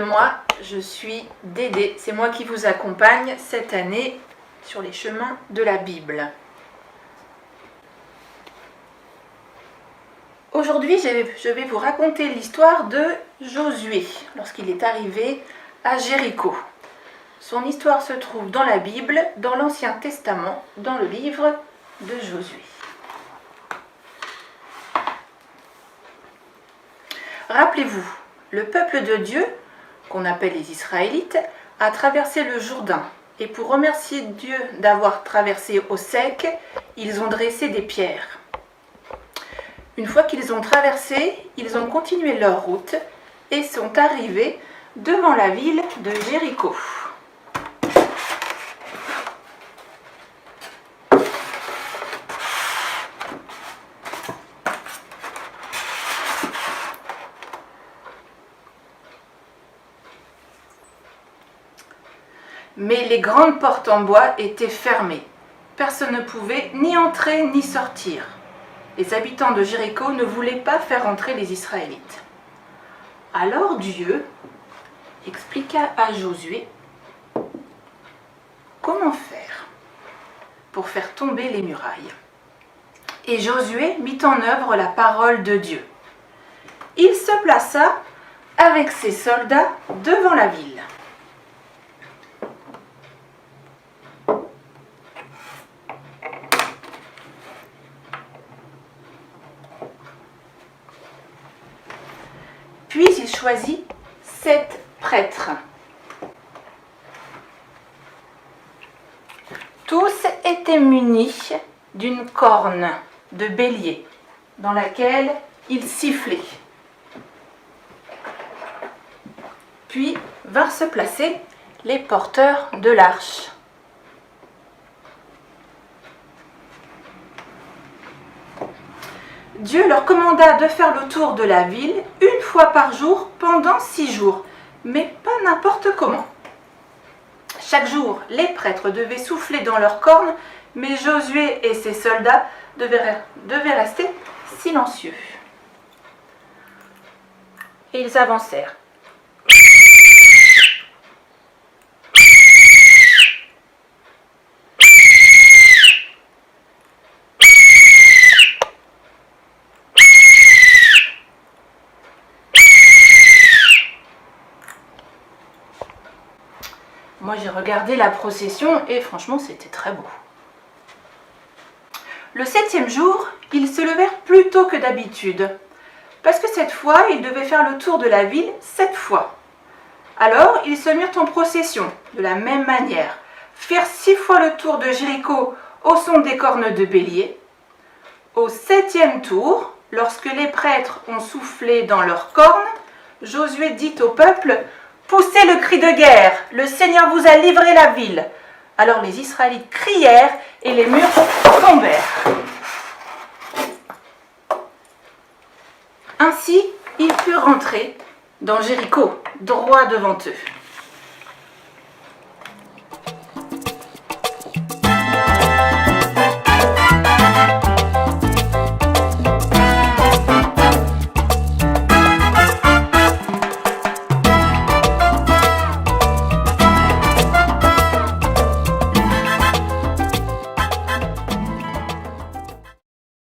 moi, je suis Dédé. C'est moi qui vous accompagne cette année sur les chemins de la Bible. Aujourd'hui, je vais vous raconter l'histoire de Josué, lorsqu'il est arrivé à Jéricho. Son histoire se trouve dans la Bible, dans l'Ancien Testament, dans le livre de Josué. Rappelez-vous, le peuple de Dieu, qu'on appelle les Israélites, a traversé le Jourdain. Et pour remercier Dieu d'avoir traversé au sec, ils ont dressé des pierres. Une fois qu'ils ont traversé, ils ont continué leur route et sont arrivés devant la ville de Jéricho. Mais les grandes portes en bois étaient fermées. Personne ne pouvait ni entrer ni sortir. Les habitants de Jéricho ne voulaient pas faire entrer les Israélites. Alors Dieu expliqua à Josué comment faire pour faire tomber les murailles. Et Josué mit en œuvre la parole de Dieu. Il se plaça avec ses soldats devant la ville. Puis il choisit 7 prêtres. Tous étaient munis d'une corne de bélier dans laquelle ils sifflaient. Puis vinrent se placer les porteurs de l'arche. Dieu leur commanda de faire le tour de la ville une fois par jour pendant 6 jours, mais pas n'importe comment. Chaque jour, les prêtres devaient souffler dans leurs cornes, mais Josué et ses soldats devaient rester silencieux. Et ils avancèrent. Moi, j'ai regardé la procession et franchement, c'était très beau. Le 7e jour, ils se levèrent plus tôt que d'habitude, parce que cette fois, ils devaient faire le tour de la ville 7 fois. Alors, ils se mirent en procession, de la même manière, firent 6 fois le tour de Jéricho au son des cornes de bélier. Au 7e tour, lorsque les prêtres ont soufflé dans leurs cornes, Josué dit au peuple: « Poussez le cri de guerre, le Seigneur vous a livré la ville. » Alors les Israélites crièrent et les murs tombèrent. Ainsi, ils purent rentrer dans Jéricho, droit devant eux.